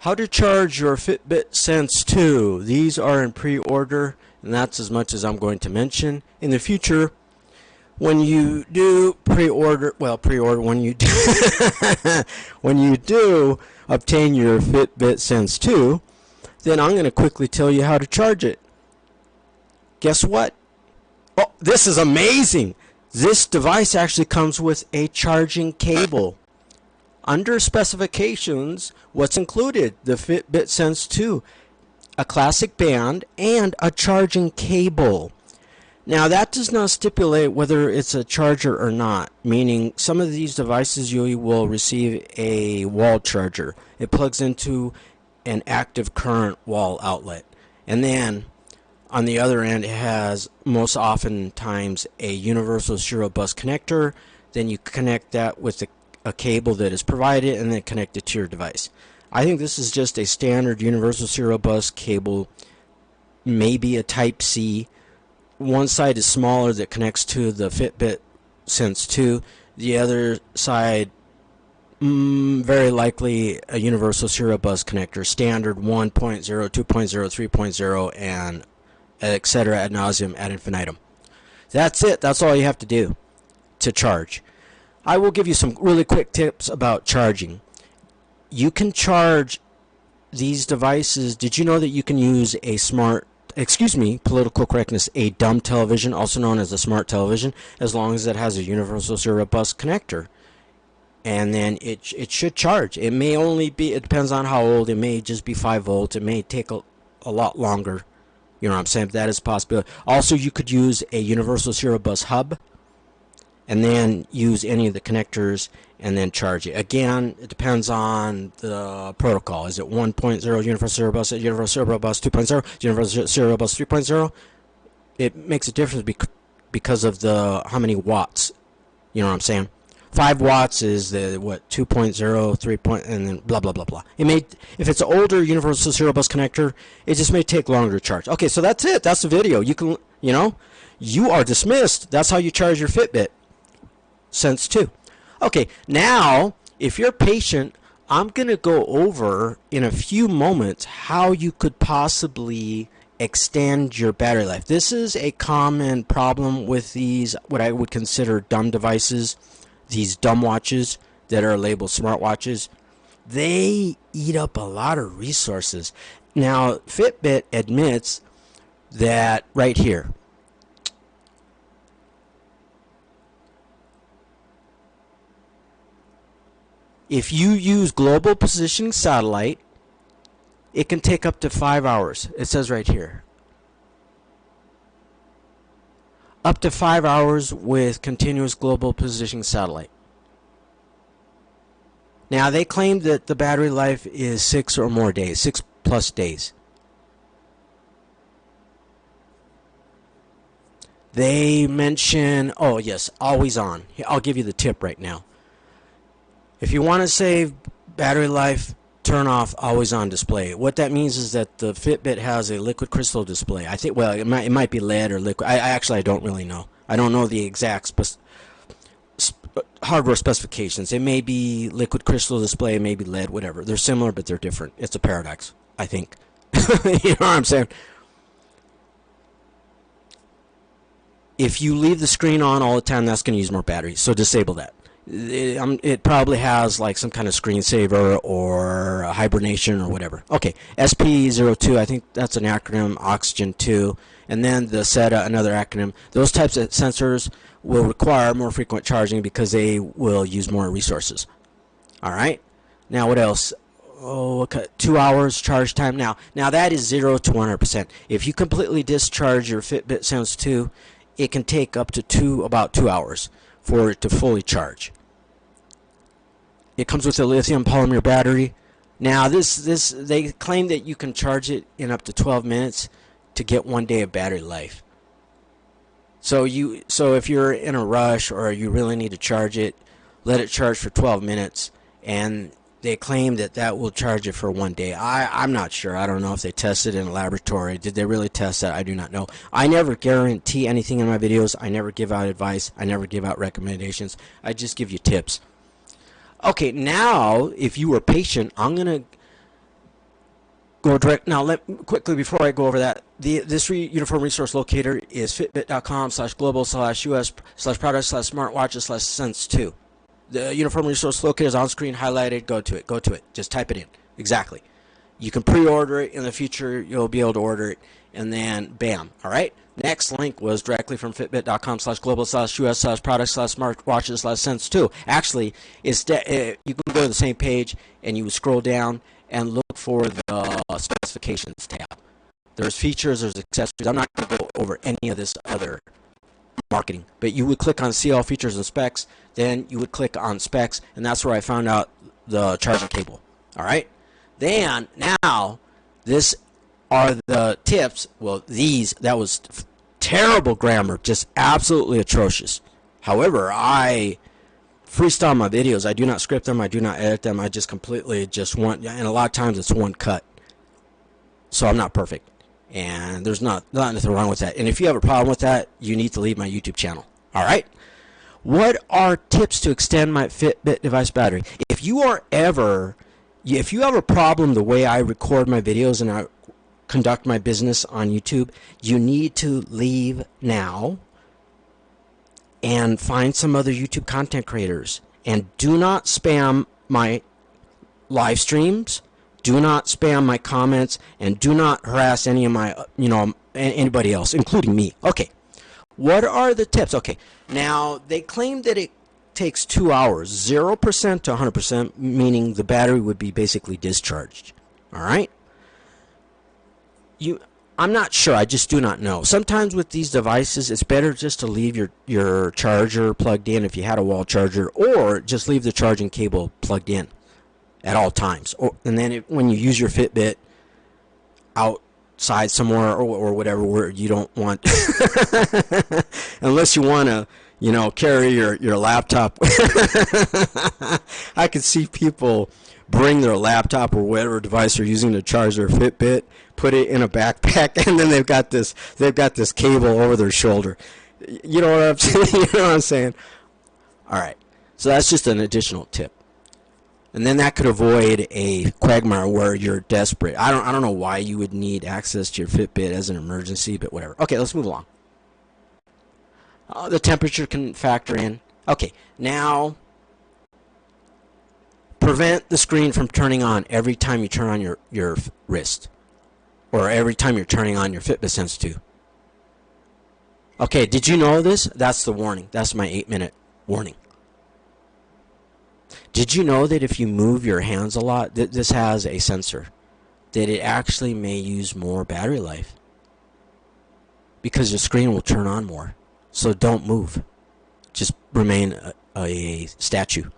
How to charge your Fitbit Sense 2. These are in pre-order, and that's as much as I'm going to mention. In the future, when you do pre-order, when you do, when you do obtain your Fitbit Sense 2, then I'm going to quickly tell you how to charge it. Guess what? Oh, this is amazing! This device actually comes with a charging cable. Under specifications, what's included? The Fitbit Sense 2, a classic band, and a charging cable. Now that does not stipulate whether it's a charger or not, meaning some of these devices you will receive a wall charger. It plugs into an active current wall outlet. And then on the other end, it has most oftentimes a universal serial bus connector. Then you connect that with a cable that is provided and then connect it to your device. I think this is just a standard universal serial bus cable, maybe a Type C. One side is smaller that connects to the Fitbit Sense 2. The other side, very likely a universal serial bus connector, standard 1.0, 2.0, 3.0, and etc. ad nauseum ad infinitum. That's it. That's all you have to do to charge. I will give you some really quick tips about charging. You can charge these devices. Did you know that you can use a political correctness, a dumb television, also known as a smart television, as long as it has a universal serial bus connector? And then it should charge. It may only be, it depends on how old, it may just be 5 volts, it may take a lot longer. You know what I'm saying? That is a possibility. Also, you could use a universal serial bus hub and then use any of the connectors and then charge it. Again, it depends on the protocol. Is it 1.0 universal serial bus, universal serial bus 2.0, universal serial bus 3.0? It makes a difference because of the how many watts. You know what I'm saying? 5 watts is the 2.0, 3. And then blah blah blah blah. It may, if it's an older universal serial bus connector, it just may take longer to charge. Okay, so that's it. That's the video. You can, you are dismissed. That's how you charge your Fitbit Sense 2. Okay, now if you're patient, I'm gonna go over in a few moments how you could possibly extend your battery life. This is a common problem with these, what I would consider dumb devices. These dumb watches that are labeled smartwatches, they eat up a lot of resources. Now, Fitbit admits that right here. If you use global positioning satellite, it can take up to 5 hours. It says right here. Up to 5 hours with continuous global positioning satellite. Now they claim that the battery life is 6 or more days, 6+ days. They mention, oh yes, always on. I'll give you the tip right now. If you want to save battery life, turn off always on display. What that means is that the Fitbit has a liquid crystal display. I think, well, it might be lead or liquid. I don't really know. I don't know the exact hardware specifications. It may be liquid crystal display, it may be lead, whatever. They're similar, but they're different. It's a paradox, I think. You know what I'm saying? If you leave the screen on all the time, that's going to use more battery. So disable that. It probably has like some kind of screensaver or a hibernation or whatever. Okay, SP02, I think that's an acronym, Oxygen 2, and then the SETA, another acronym. Those types of sensors will require more frequent charging because they will use more resources. All right, now what else? Oh, okay. 2 hours charge time. Now that is 0 to 100%. If you completely discharge your Fitbit Sense 2, it can take up to about 2 hours for it to fully charge. It comes with a lithium polymer battery. Now this they claim that you can charge it in up to 12 minutes to get 1 day of battery life. So if you're in a rush or you really need to charge it, let it charge for 12 minutes, and they claim that will charge it for 1 day. I'm not sure. I don't know if they tested it in a laboratory. Did they really test that? I do not know. I never guarantee anything in my videos. I never give out advice. I never give out recommendations. I just give you tips. Okay, now if you were patient, I'm going to go direct. Now, quickly before I go over that, this uniform resource locator is fitbit.com/global/us/product/smartwatches/sense2. The uniform resource locator is on screen, highlighted. Go to it. Go to it. Just type it in. Exactly. You can pre-order it. In the future, you'll be able to order it, and then bam. All right. Next link was directly from fitbit.com/global/us/product/smartwatches/sense2. Actually, you can go to the same page and you would scroll down and look for the specifications tab. There's features, there's accessories. I'm not going to go over any of this other marketing, but you would click on see all features and specs, then you would click on specs, and that's where I found out the charging cable. All right. Then now, this are the tips. Well, that was terrible grammar, just absolutely atrocious. However, I freestyle my videos. I do not script them. I do not edit them. I just completely want, and a lot of times it's one cut. So I'm not perfect, and there's not nothing wrong with that. And if you have a problem with that, you need to leave my YouTube channel. All right. What are tips to extend my Fitbit device battery? If you have a problem the way I record my videos and I conduct my business on YouTube, you need to leave now and find some other YouTube content creators. And do not spam my live streams, do not spam my comments, and do not harass any of my, anybody else, including me. Okay, what are the tips? Okay, now they claim that it takes 2 hours, 0% to 100%, meaning the battery would be basically discharged. All right? I'm not sure. I just do not know. Sometimes with these devices, it's better just to leave your charger plugged in if you had a wall charger, or just leave the charging cable plugged in at all times. And then when you use your Fitbit outside somewhere or whatever where you don't want, unless you want to, carry your laptop. I could see people bring their laptop or whatever device they're using to charge their Fitbit, put it in a backpack, and then they've got this cable over their shoulder. You know what I'm saying? You know what I'm saying? All right. So that's just an additional tip. And then that could avoid a quagmire where you're desperate. I don't know why you would need access to your Fitbit as an emergency, but whatever. Okay, let's move along. The temperature can factor in. Okay, now prevent the screen from turning on every time you turn on your wrist, or every time you're turning on your Fitbit Sense 2. Okay, did you know this? That's the warning. That's my 8-minute warning. Did you know that if you move your hands a lot, this has a sensor, that it actually may use more battery life because the screen will turn on more? So don't move. Just remain a statue.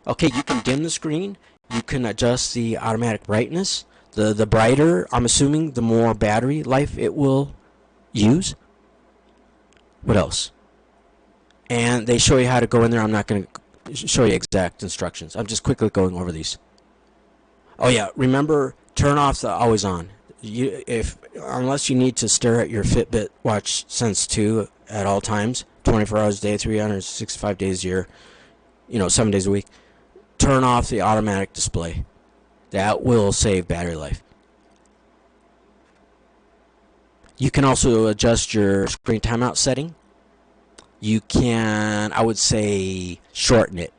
Okay, you can dim the screen. You can adjust the automatic brightness. The brighter, I'm assuming, the more battery life it will use. What else? And they show you how to go in there. I'm not going to show you exact instructions. I'm just quickly going over these. Oh yeah, remember, turn off the always on. Unless you need to stare at your Fitbit Watch Sense 2 at all times, 24 hours a day, 365 days a year, 7 days a week, turn off the automatic display. That will save battery life. You can also adjust your screen timeout setting. You can, I would say, shorten it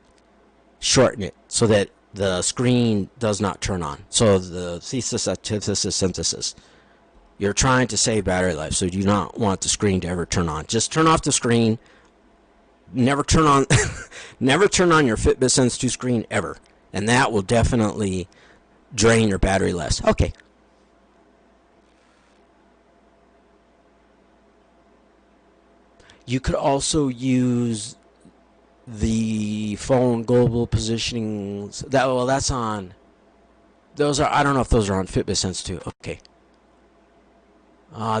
so that the screen does not turn on. So the thesis, antithesis, synthesis. You're trying to save battery life, so you do not want the screen to ever turn on. Just turn off the screen. Never turn on never turn on your Fitbit Sense 2 screen ever. And that will definitely drain your battery less. Okay. You could also use the phone global positioning. That's on. Those are. I don't know if those are on Fitbit Sense 2. Okay.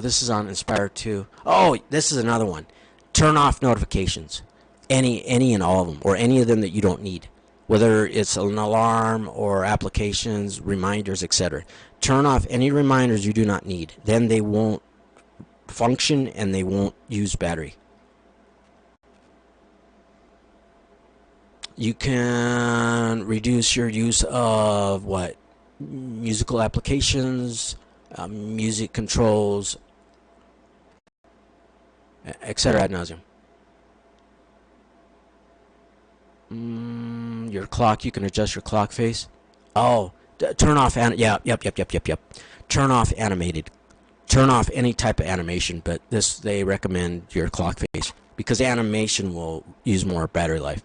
This is on Inspire 2. Oh, this is another one. Turn off notifications. Any and all of them, or any of them that you don't need. Whether it's an alarm or applications, reminders, etc. Turn off any reminders you do not need. Then they won't function and they won't use battery. You can reduce your use of what? musical applications, music controls, etc. ad nauseum. Your clock, you can adjust your clock face. Oh, turn off, yep. Turn off animated. Turn off any type of animation, but this, they recommend your clock face because animation will use more battery life.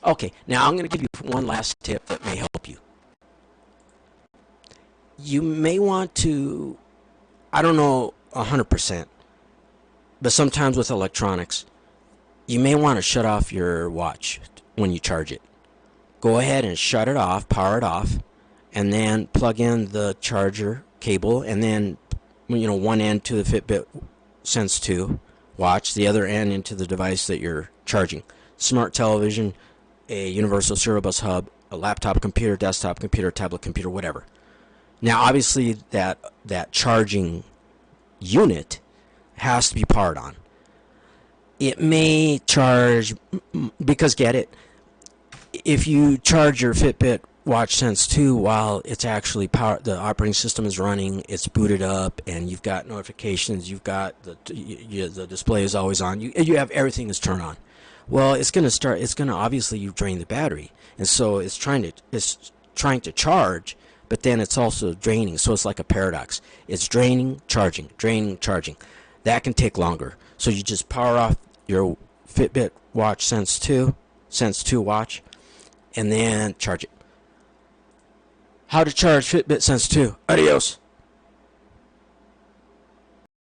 Okay, now I'm going to give you one last tip that may help you. You may want to, I don't know 100%, but sometimes with electronics, you may want to shut off your watch when you charge it. Go ahead and shut it off, power it off, and then plug in the charger cable, and then one end to the Fitbit Sense 2 watch, the other end into the device that you're charging. Smart television, a universal serial bus hub, a laptop computer, desktop computer, tablet computer, whatever. Now obviously that charging unit has to be powered on. It may charge, because get it, if you charge your Fitbit Watch Sense 2 while it's actually powered, the operating system is running, it's booted up, and you've got notifications, you've got the display is always on, you have everything is turned on. Well, it's going to obviously you drain the battery, and so it's trying to charge, but then it's also draining. So it's like a paradox. It's draining, charging, draining, charging. That can take longer. So you just power off your Fitbit Watch Sense 2 watch, and then charge it. How to charge Fitbit Sense 2. Adios.